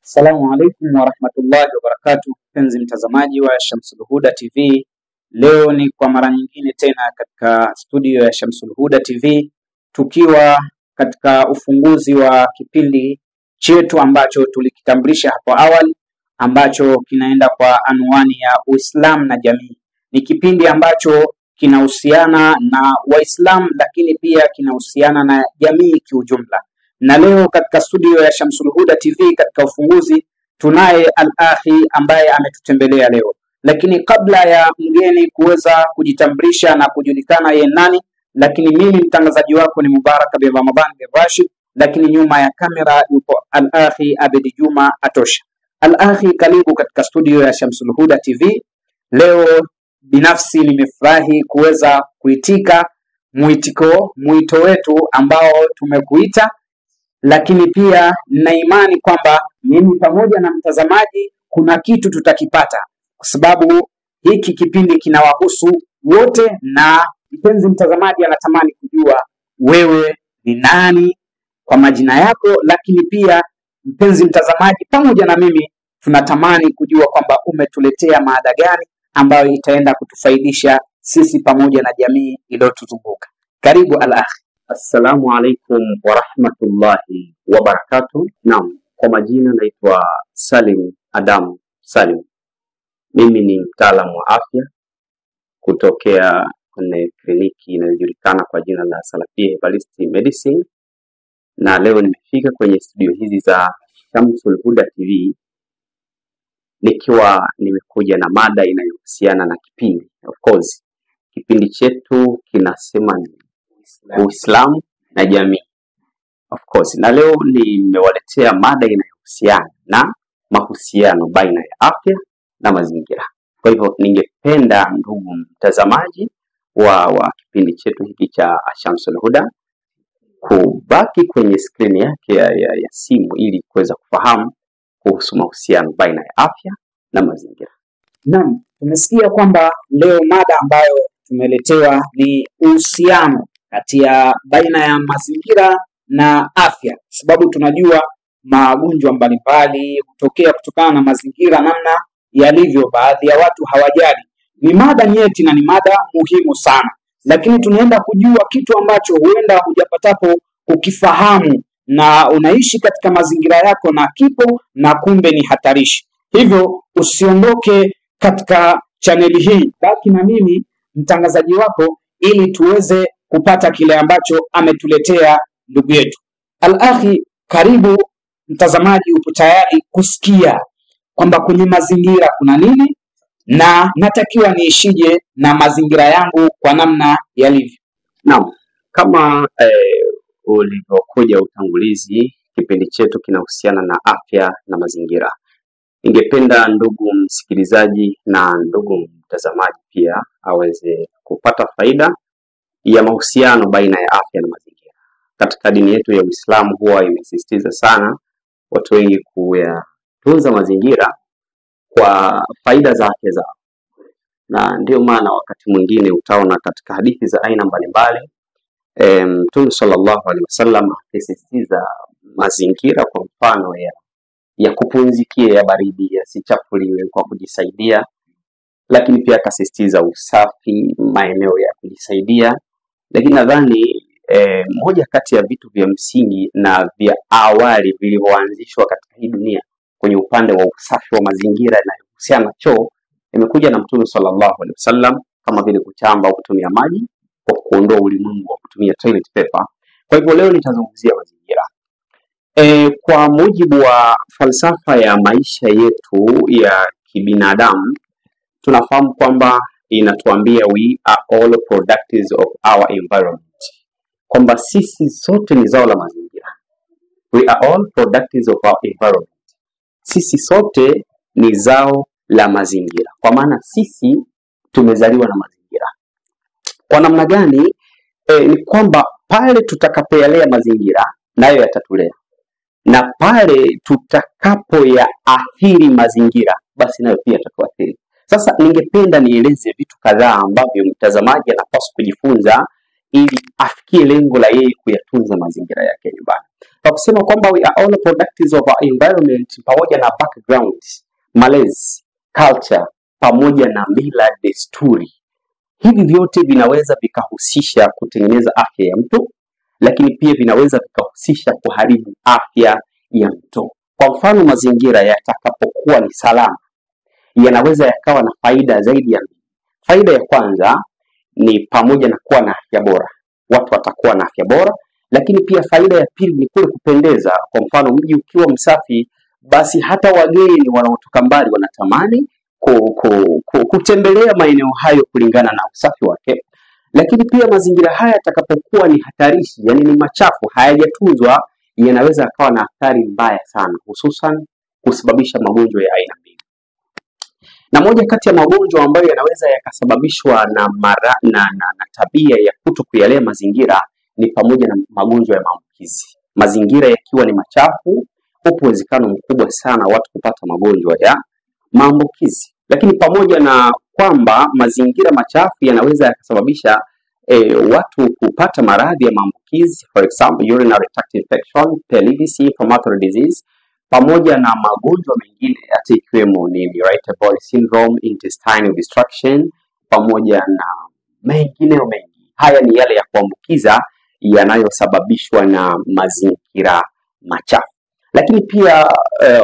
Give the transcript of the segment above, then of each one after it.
Assalamu alaikum warahmatullahi wabarakatuh. Mpenzi mtazamaji wa Shamsul Huda TV, leo ni kwa mara nyingine tena katika studio ya Shamsul Huda TV, tukiwa katika ufunguzi wa kipindi chetu ambacho tulikitambulisha hapo awali, ambacho kinaenda kwa anwani ya Uislamu na jamii. Ni kipindi ambacho kinahusiana na Waislamu, lakini pia kinahusiana na jamii kiujumla. Na leo katika studio ya Shamsul Huda TV katika ufunguzi tunaye Al-Akhi ambaye ametutembelea leo. Lakini kabla ya mgeni kuweza kujitambulisha na kujulikana yeye nani, lakini mimi mtangazaji wako ni Mubarak bin Ramadhan bin Rashid, lakini nyuma ya kamera yupo Al-Akhi Abedi Juma Atosha. Al-Akhi, karibu katika studio ya Shamsul Huda TV. Leo binafsi nimefurahi kuweza kuitika mwito wetu ambao tumekuita, lakini pia na imani kwamba mimi pamoja na mtazamaji kuna kitu tutakipata, kwa sababu hiki kipindi kinawahusu wote, na mpenzi mtazamaji anatamani kujua wewe ni nani kwa majina yako, lakini pia mpenzi mtazamaji pamoja na mimi tunatamani kujua kwamba umetuletea mada gani ambayo itaenda kutufaidisha sisi pamoja na jamii iliyotuzunguka. Karibu Al-Akhi. Assalamu alaikum warahmatullahi wabarakatuh. Naam, kwa majina naitwa Salim Adam Salim. Mimi ni mtaalamu wa afya kutokea kwenye kliniki inayojulikana kwa jina la Salafia Herbalistic Medicine, na leo nimefika kwenye studio hizi za Shamsul Huda TV nikiwa nimekuja na mada inayohusiana na kipindi. Of course, kipindi chetu kinasema Uislamu na jamii. Of course, na leo nimewaletea mada inayohusiana na mahusiano baina ya afya na mazingira. Kwa hivyo ningependa ndugu mtazamaji wa kipindi chetu hiki cha Shamsul Huda kubaki kwenye skrini yake ya simu ili kuweza kufahamu kuhusu mahusiano baina ya afya na mazingira. Naam, tumesikia kwamba leo mada ambayo tumeletewa ni uhusiano kati ya baina ya mazingira na afya, sababu tunajua magonjwa mbalimbali hutokea kutokana na mazingira namna yalivyo. Baadhi ya watu hawajali. Ni mada nyeti na ni mada muhimu sana, lakini tunaenda kujua kitu ambacho huenda hujapatapo kukifahamu na unaishi katika mazingira yako na kipo na kumbe ni hatarishi. Hivyo usiondoke katika chaneli hii, baki na mimi mtangazaji wako ili tuweze kupata kile ambacho ametuletea ndugu yetu. Al-Akhi, karibu. Mtazamaji upo tayari kusikia kwamba kwenye mazingira kuna nini na natakiwa niishije na mazingira yangu kwa namna yalivyo. Naam, kama ulivyokuja utangulizi, kipindi chetu kinahusiana na afya na mazingira. Ningependa ndugu msikilizaji na ndugu mtazamaji pia aweze kupata faida ya mahusiano baina ya afya na mazingira. Katika dini yetu ya Uislamu huwa imesisitiza sana watu wengi kuyatunza mazingira kwa faida za afya zao. Na ndio maana wakati mwingine utaona katika hadithi za aina mbalimbali Mtume sallallahu alaihi wasallam akisisitiza mazingira kwa mfano ya kupumzikia, ya baridi, yasichafuliwe kwa kujisaidia, lakini pia akasisitiza usafi, maeneo ya kujisaidia. Lakini nadhani moja kati ya vitu vya msingi na vya awali vilivyoanzishwa katika hii dunia kwenye upande wa usafi wa mazingira na kuhusiana na choo imekuja na Mtume sallallahu alaihi wasallam, kama vile kuchamba au kutumia maji kwa kuondoa ulimwengu wa kutumia toilet paper. Kwa hivyo leo nitazungumzia mazingira. Kwa mujibu wa falsafa ya maisha yetu ya kibinadamu, tunafahamu kwamba inatuambia we are all products of our environment, kwamba sisi sote ni zao la mazingira. We are all products of our environment. Sisi sote ni zao la mazingira, kwa maana sisi tumezaliwa na mazingira. Kwa namna gani? Ni kwamba pale tutakapoyalea mazingira nayo yatatulea, na pale tutakapoyaathiri mazingira basi nayo pia yatatuathiri. Sasa ningependa nieleze vitu kadhaa ambavyo mtazamaji anapaswa kujifunza ili afikie lengo la yeye kuyatunza mazingira yake nyumbani. Kwa kusema kwamba we are all products of our environment, pamoja na background, malezi, culture, pamoja na mila, desturi. Hivi vyote vinaweza vikahusisha kutengeneza afya ya mtu, lakini pia vinaweza vikahusisha kuharibu afya ya mtu. Kwa mfano, mazingira yatakapokuwa ni salama, yanaweza yakawa na faida zaidi ya mbili. Faida ya kwanza ni pamoja na kuwa na afya bora. Watu watakuwa na afya bora, lakini pia faida ya pili ni kule kupendeza. Kwa mfano, mji ukiwa msafi, basi hata wageni wanaotoka mbali wanatamani kutembelea maeneo hayo kulingana na usafi wake. Lakini pia mazingira haya yatakapokuwa ni hatarishi, yani ni machafu, hayajatunzwa, yanaweza yakawa na athari mbaya sana, hususan kusababisha magonjwa ya aina mbili. Na moja kati ya magonjwa ambayo yanaweza yakasababishwa na tabia ya kutokuyalea mazingira ni pamoja na magonjwa ya maambukizi. Mazingira yakiwa ni machafu, upo uwezekano mkubwa sana watu kupata magonjwa ya maambukizi. Lakini pamoja na kwamba mazingira machafu yanaweza yakasababisha watu kupata maradhi ya maambukizi, for example urinary tract infection, PLVC, inflammatory disease, pamoja na magonjwa mengine hata ikiwemo ni irritable syndrome, intestinal obstruction, pamoja na mengineo mengi. Haya ni yale ya kuambukiza yanayosababishwa na mazingira machafu. Lakini pia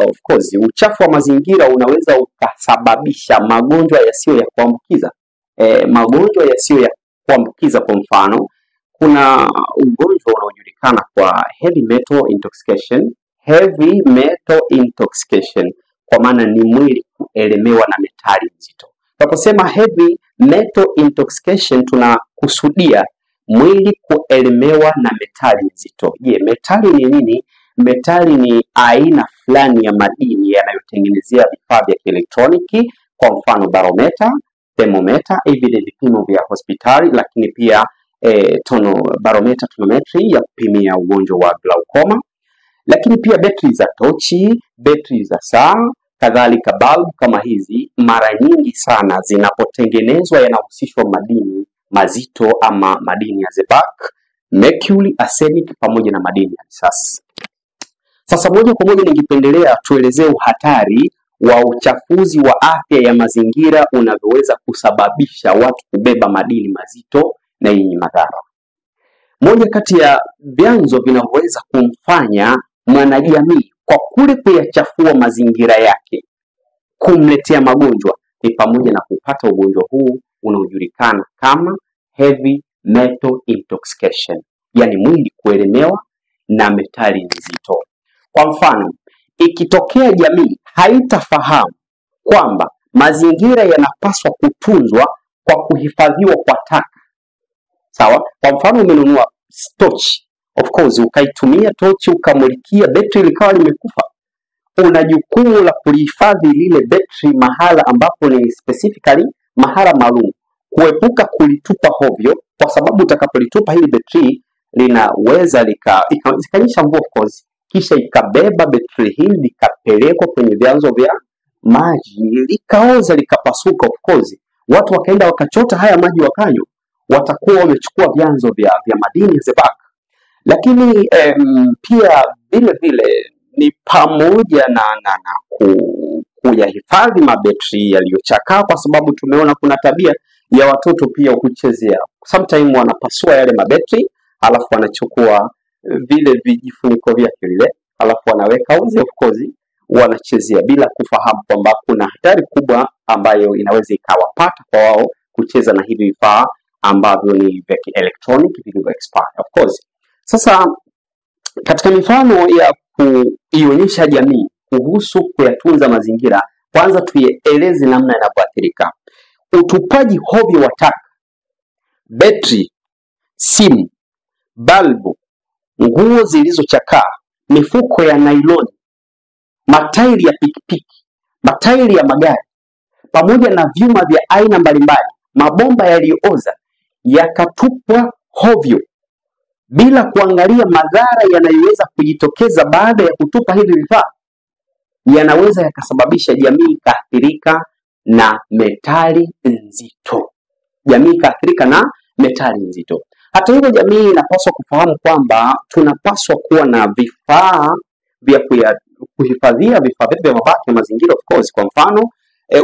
of course uchafu wa mazingira unaweza ukasababisha magonjwa yasiyo ya kuambukiza. Magonjwa yasiyo ya kuambukiza, kwa mfano, kuna ugonjwa unaojulikana kwa heavy metal intoxication. Heavy metal intoxication kwa maana ni mwili kuelemewa na metali nzito. Tunaposema heavy metal intoxication tunakusudia mwili kuelemewa na metali nzito. Je, metali ni nini? Metali ni aina fulani ya madini yanayotengenezea vifaa vya kielektroniki, kwa mfano barometer, thermometer, hivi ni vipimo vya hospitali, lakini pia barometer, tonometry ya kupimia ugonjwa wa glaucoma. Lakini pia betri za tochi, betri za saa, kadhalika bulb kama hizi, mara nyingi sana zinapotengenezwa yanahusishwa madini mazito ama madini ya zebak, mercury, arsenic pamoja na madini ya risasi. Sasa moja kwa moja ningependelea tuelezee uhatari wa uchafuzi wa afya ya mazingira unavyoweza kusababisha watu kubeba madini mazito na yenye madhara. Moja kati ya vyanzo vinavyoweza kumfanya mwanajamii kwa kule kuyachafua mazingira yake kumletea magonjwa ni pamoja na kupata ugonjwa huu unaojulikana kama heavy metal intoxication, yani mwili kuelemewa na metali nzito. Kwa mfano, ikitokea jamii haitafahamu kwamba mazingira yanapaswa kutunzwa kwa kuhifadhiwa kwa taka. Sawa? Kwa mfano, umenunua tochi, of course ukaitumia tochi ukamulikia betri likawa limekufa. Una jukumu la kulihifadhi lile betri mahala ambapo ni specifically mahala maalum, kuepuka kulitupa hovyo, kwa sababu utakapolitupa hili betri linaweza likanyesha mvua, of course, kisha ikabeba betri hili likapelekwa kwenye vyanzo vya maji, likaoza, likapasuka. Of course watu wakaenda wakachota haya maji wakanywa, watakuwa wamechukua vyanzo vya madini zebak. Lakini pia vile vile ni pamoja na kuyahifadhi mabetri yaliyochakaa, kwa sababu tumeona kuna tabia ya watoto pia kuchezea. Sometimes wanapasua yale mabetri, alafu wanachukua vile vijifuniko vyake vile, alafu wanaweka uzi, of course wanachezea bila kufahamu kwamba kuna hatari kubwa ambayo inaweza ikawapata kwa wao kucheza na hivi vifaa ambavyo ni vya kielektroniki vilivyo expire, of course. Sasa katika mifano ya kuionyesha jamii kuhusu kuyatunza mazingira, kwanza tuieleze namna yanavyoathirika. Utupaji hovyo wa taka, betri, simu, balbu, nguo zilizochakaa, mifuko ya nailoni, matairi ya pikipiki, matairi ya magari, pamoja na vyuma vya aina mbalimbali, mabomba yaliyooza yakatupwa hovyo bila kuangalia madhara yanayoweza kujitokeza baada ya kutupa hivi vifaa, yanaweza yakasababisha jamii kaathirika na metali nzito. Jamii kaathirika na metali nzito. Hata hivyo, jamii inapaswa kufahamu kwamba tunapaswa kuwa na vifaa vya kuhifadhia vifaa vyetu vya mabaki ya mazingira. Of course, kwa mfano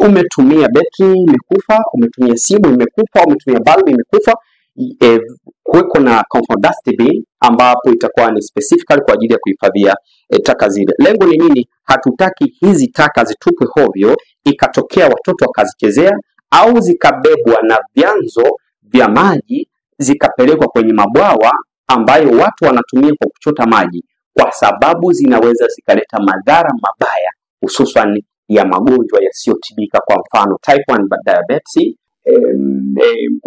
umetumia betri imekufa, umetumia simu imekufa, umetumia bulb imekufa, kuweko na comfort dustbin ambapo itakuwa ni specifically kwa ajili ya kuhifadhia taka zile. Lengo ni nini? Hatutaki hizi taka zitupwe hovyo, ikatokea watoto wakazichezea au zikabebwa na vyanzo vya maji zikapelekwa kwenye mabwawa ambayo watu wanatumia kwa kuchota maji, kwa sababu zinaweza zikaleta madhara mabaya, hususan ya magonjwa yasiyotibika. Kwa mfano type 1 diabetes.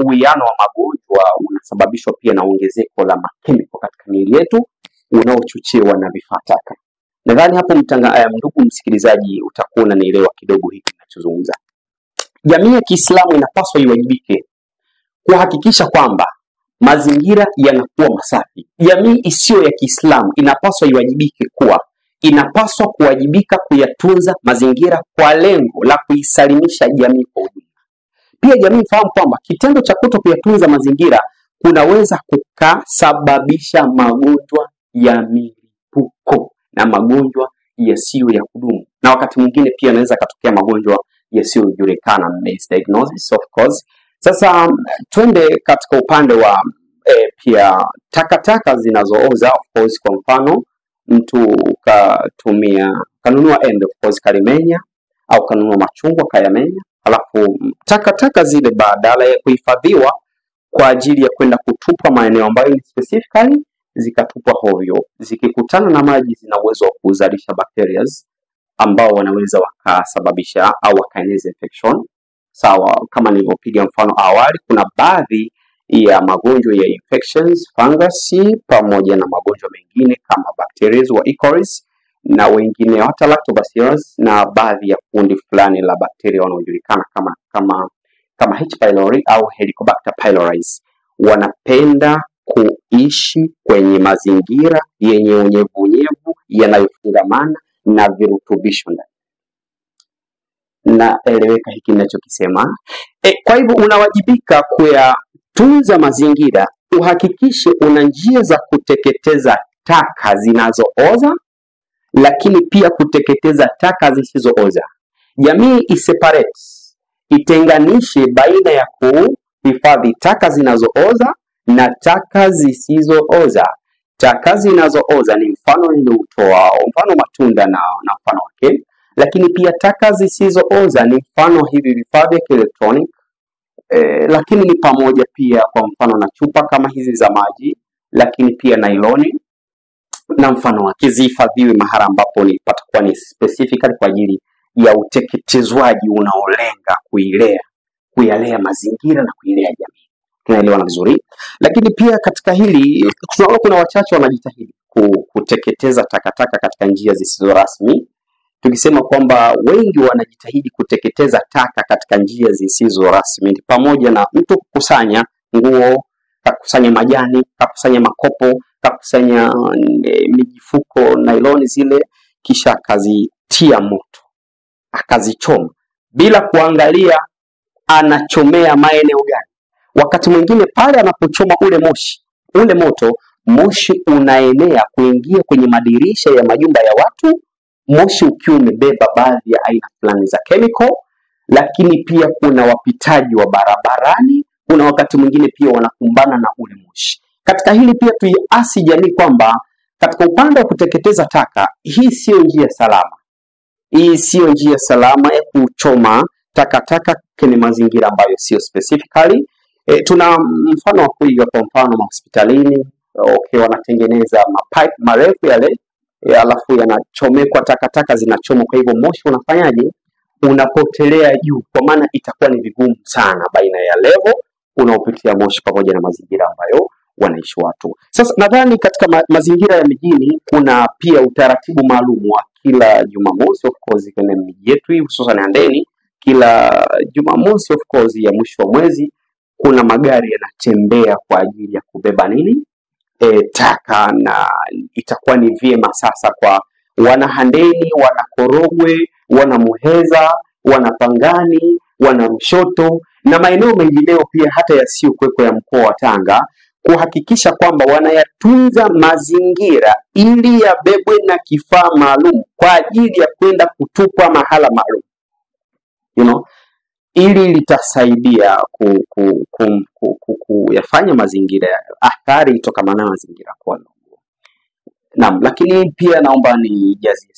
Uwiano wa magonjwa unasababishwa pia na ongezeko la makemiko katika miili yetu unaochochewa na vifaa taka. Nadhani hapo ndugu msikilizaji utakuwa unanielewa kidogo hiki ninachozungumza. Jamii ya Kiislamu inapaswa iwajibike kuhakikisha kwamba mazingira yanakuwa masafi. Jamii isiyo ya Kiislamu inapaswa iwajibike inapaswa kuwajibika kuyatunza mazingira kwa lengo la kuisalimisha jamii kwa ujumla. Pia jamii ifahamu kwamba kitendo cha kuto kuyatunza mazingira kunaweza kukasababisha magonjwa ya milipuko na magonjwa yasiyo ya kudumu, na wakati mwingine pia yanaweza katokea magonjwa yasiyojulikana, misdiagnosis of course. Sasa twende katika upande wa pia takataka zinazooza. Of course, kwa mfano mtu kanunua embe, of course kalimenya, au kanunua machungwa kayamenya, alafu takataka zile badala ya kuhifadhiwa kwa ajili ya kwenda kutupwa maeneo ambayo ni specifically, zikatupwa hovyo, zikikutana na maji zina uwezo wa kuzalisha bacteria ambao wanaweza wakasababisha au wakaeneza infection. Sawa, kama nilivyopiga mfano awali, kuna baadhi ya magonjwa ya infections, fungus, pamoja na magonjwa mengine kama bacteria wa E. coli na wengine hata lactobacillus, na baadhi ya kundi fulani la bakteria wanaojulikana kama H. pylori au Helicobacter pylori. Wanapenda kuishi kwenye mazingira yenye unyevunyevu yanayofungamana na virutubisho ndani. Naeleweka hiki ninachokisema? Kwa hivyo unawajibika kuyatunza mazingira, uhakikishe una njia za kuteketeza taka zinazooza, lakini pia kuteketeza taka zisizooza. Jamii itenganishe baina ya kuhifadhi taka zinazooza na taka zisizooza. Taka zinazooza ni mfano niliotoa, mfano matunda na mfano wake, lakini pia taka zisizooza ni mfano hivi vifaa vya kielektroniki, lakini ni pamoja pia kwa mfano na chupa kama hizi za maji, lakini pia nailoni na mfano wake, zihifadhiwe mahali ambapo patakuwa ni specifically kwa ajili ya uteketezwaji unaolenga kuyalea mazingira na kuilea jamii. Tunaelewana vizuri? Lakini pia katika hili tunaona kuna wachache wanajitahidi kuteketeza takataka katika njia zisizo rasmi. Tukisema kwamba wengi wanajitahidi kuteketeza taka katika njia zisizo rasmi, pamoja na mtu kukusanya nguo, kakusanya majani, kakusanya makopo, kakusanya mijifuko nailoni zile, kisha akazitia moto, akazichoma bila kuangalia anachomea maeneo gani. Wakati mwingine pale anapochoma ule moshi unaenea kuingia kwenye madirisha ya majumba ya watu, moshi ukiwa umebeba baadhi ya aina fulani za chemical. Lakini pia kuna wapitaji wa barabarani, kuna wakati mwingine pia wanakumbana na ule moshi. Katika hili pia tuiasi jamii kwamba katika upande wa kuteketeza taka, hii sio njia salama. Hii sio njia salama ya kuchoma takataka kwenye mazingira ambayo sio specifically. Tuna mfano wa kuiga, kwa mfano hospitalini, wanatengeneza mapipe marefu yale, alafu yanachomekwa takataka zinachomwa, kwa hivyo moshi unafanyaje? Unapotelea juu, kwa maana itakuwa ni vigumu sana baina ya level unaopitia moshi pamoja na mazingira ambayo wanaishi watu. Sasa nadhani katika mazingira ya mijini kuna pia utaratibu maalum wa kila Jumamosi, of course kwenye miji yetu hususan Handeni, kila Jumamosi of course ya mwisho wa mwezi kuna magari yanatembea kwa ajili ya kubeba taka, na itakuwa ni vyema sasa kwa wana Handeni, wana Korogwe, wana Muheza, wana Pangani, wana Mshoto na maeneo mengineo pia hata yasiyokuwepo ya mkoa wa Tanga kuhakikisha kwamba wanayatunza mazingira ili yabebwe na kifaa maalum kwa ajili ya kwenda kutupwa mahala maalum. Ili litasaidia kuyafanya mazingira, athari itokamana na mazingira kuwa ndogo. Naam, lakini pia naomba nijazie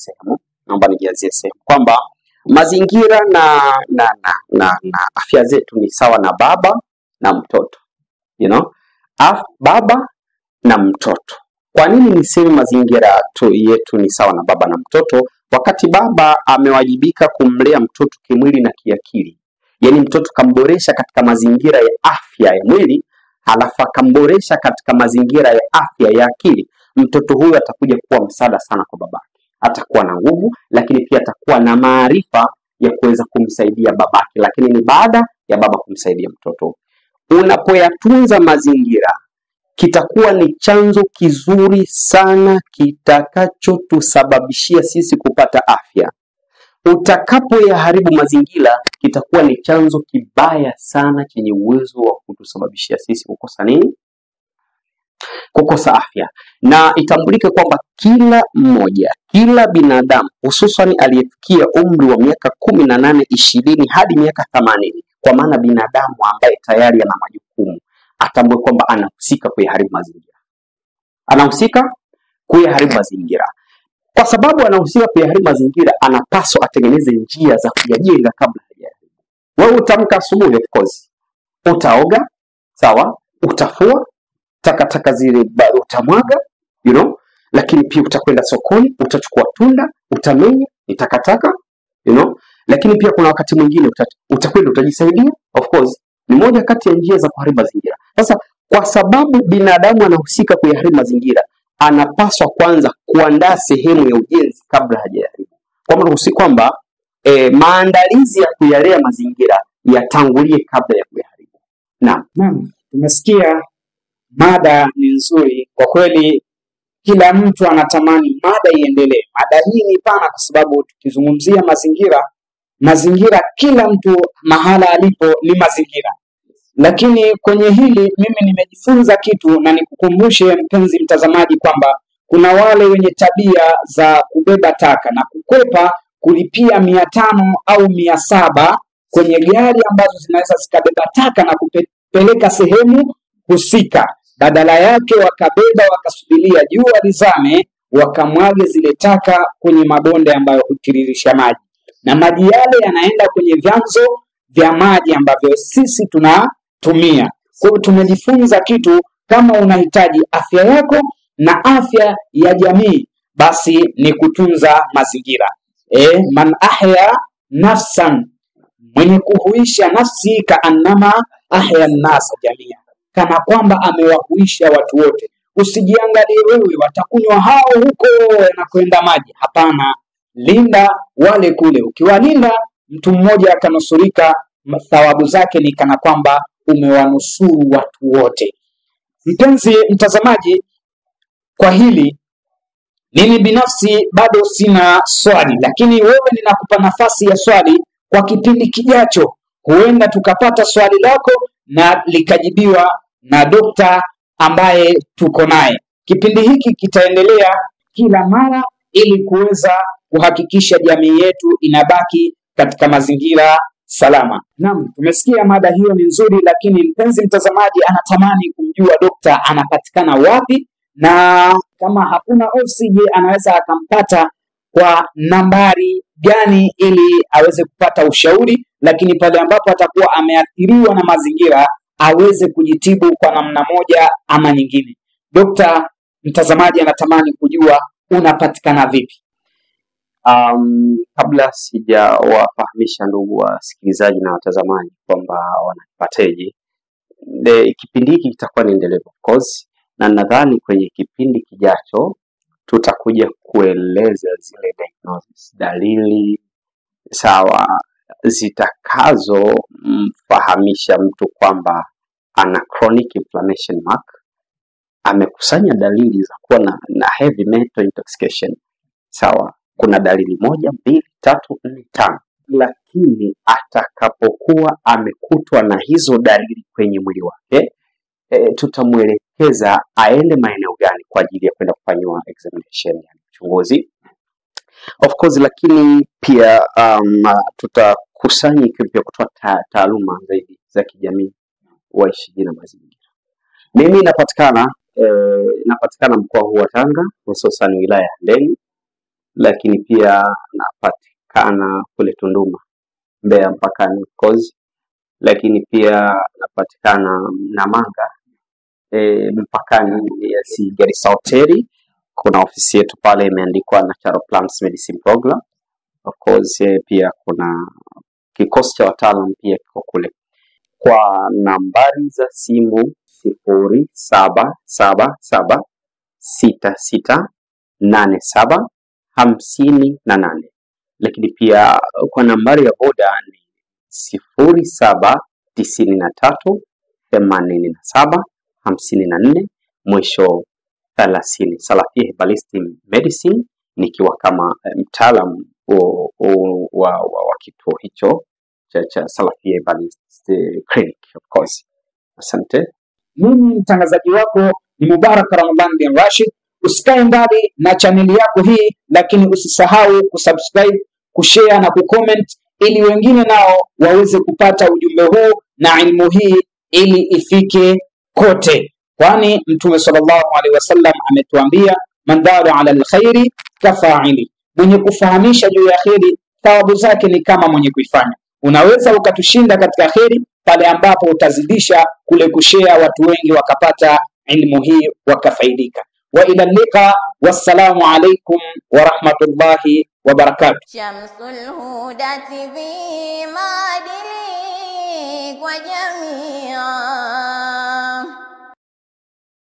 sehemu kwamba mazingira na afya zetu ni sawa na baba na mtoto. Baba na mtoto. Kwa nini niseme mazingira yetu ni sawa na baba na mtoto? Wakati baba amewajibika kumlea mtoto kimwili na kiakili, yaani mtoto kamboresha katika mazingira ya afya ya mwili, halafu akamboresha katika mazingira ya afya ya akili, mtoto huyu atakuja kuwa msaada sana kwa babake. Atakuwa na nguvu, lakini pia atakuwa na maarifa ya kuweza kumsaidia babake, lakini ni baada ya baba kumsaidia mtoto. Unapoyatunza mazingira, kitakuwa ni chanzo kizuri sana kitakachotusababishia sisi kupata afya. Utakapoyaharibu mazingira, kitakuwa ni chanzo kibaya sana chenye uwezo wa kutusababishia sisi kukosa nini? Kukosa afya. Na itambulike kwamba kila binadamu, hususan aliyefikia umri wa miaka 18, 20 hadi miaka 80, kwa maana binadamu ambaye tayari ana majukumu, atambue kwamba anahusika kuyaharibu mazingira. Kwa sababu anahusika kuyaharibu mazingira, anapaswa atengeneze njia za kuyajenga kabla hajaharibu. Wewe utamka asubuhi, of course, utaoga, sawa, utafua takataka zile utamwaga, lakini pia utakwenda sokoni, utachukua tunda, utamenya, ni takataka, lakini pia kuna wakati mwingine utakwenda utajisaidia, of course, ni moja kati ya njia za kuharibu mazingira. Sasa kwa sababu binadamu anahusika kuyaharibu mazingira, anapaswa kwanza kuandaa sehemu ya ujenzi kabla hajaharibu. Kwa maana kwamba maandalizi ya kuyalea mazingira yatangulie kabla ya kuyaharibu. Naam, tumesikia mada ni nzuri kwa kweli, kila mtu anatamani mada iendelee. Mada hii ni pana kwa sababu tukizungumzia mazingira kila mtu mahala alipo ni mazingira. Lakini kwenye hili mimi nimejifunza kitu, na nikukumbushe mpenzi mtazamaji kwamba kuna wale wenye tabia za kubeba taka na kukwepa kulipia 500 au 700 kwenye gari ambazo zinaweza zikabeba taka na kupeleka sehemu husika. Badala yake wakabeba wakasubiria jua lizame, wakamwage zile taka kwenye mabonde ambayo hutiririsha maji, na maji yale yanaenda kwenye vyanzo vya maji ambavyo sisi tunatumia. Kwa hiyo tumejifunza kitu, kama unahitaji afya yako na afya ya jamii, basi ni kutunza mazingira. Man ahya nafsan, mwenye kuhuisha nafsi kaannama ahya nasa jamia, kana kwamba amewahuisha watu wote. Usijiangalie wewe, watakunywa hao huko na kwenda maji. Hapana, linda wale kule. Ukiwalinda, mtu mmoja akanusurika, thawabu zake ni kana kwamba umewanusuru watu wote. Mpenzi mtazamaji, kwa hili mimi binafsi bado sina swali, lakini wewe ninakupa nafasi ya swali kwa kipindi kijacho. Huenda tukapata swali lako na likajibiwa na dokta ambaye tuko naye. Kipindi hiki kitaendelea kila mara ili kuweza kuhakikisha jamii yetu inabaki katika mazingira salama. Naam, tumesikia mada hiyo ni nzuri, lakini mpenzi mtazamaji anatamani kumjua dokta anapatikana wapi, na kama hakuna ofisi, anaweza akampata kwa nambari gani ili aweze kupata ushauri, lakini pale ambapo atakuwa ameathiriwa na mazingira aweze kujitibu kwa namna moja ama nyingine. Dokta, mtazamaji anatamani kujua unapatikana vipi? Kabla sijawafahamisha ndugu wasikilizaji na watazamaji kwamba wanapateje, kipindi hiki kitakuwa ni endelevu, of course, na nadhani kwenye kipindi kijacho tutakuja kueleza zile diagnosis, dalili sawa zitakazo mfahamisha mtu kwamba ana chronic inflammation mark, amekusanya dalili za kuwa na heavy metal intoxication. Sawa, kuna dalili 1, 2, 3, 4, 5, lakini atakapokuwa amekutwa na hizo dalili kwenye mwili wake, tutamuelekeza aende maeneo gani kwa ajili ya kwenda kufanywa examination ya uchunguzi. Of course, lakini pia tutakusanya pia kutoa taaluma zaidi za kijamii waishiji na mazingira. Mimi napatikana mkoa huu wa Tanga, hususan wilaya ya Handeni, lakini pia napatikana kule Tunduma, Mbeya mpakani Kozi, lakini pia napatikana Namanga mpakani ya Garissa Hoteli. Kuna ofisi yetu pale imeandikwa Natural Plants Medicine Program. Of course, pia kuna kikosi cha wataalamu pia kiko kule. Kwa nambari za simu 0777668758, lakini pia kwa nambari ya boda ni 07938754 mwisho 30. Salafia Herbalistic Medicine, nikiwa kama mtaalamu wa kituo hicho cha Salafia Herbalistic Clinic, of course. Asante. Mimi mtangazaji wako ni Mubarak Ramadhan bin Rashid. Usikae mbali na chaneli yako hii, lakini usisahau kusubscribe, kushare na kucomment ili wengine nao waweze kupata ujumbe huu na ilmu hii ili ifike kote. Kwani Mtume sallallahu alaihi wasallam ametuambia, man dara ala alkhairi kafa'ili, mwenye kufahamisha juu ya khairi thawabu zake ni kama mwenye kuifanya. Unaweza ukatushinda katika khairi pale ambapo utazidisha kule kushare, watu wengi wakapata ilmu hii wakafaidika. Wa ila liqa, wassalamu alaikum wa rahmatullahi wa barakatuh. Shamsul Huda TV, maadili kwa jamii.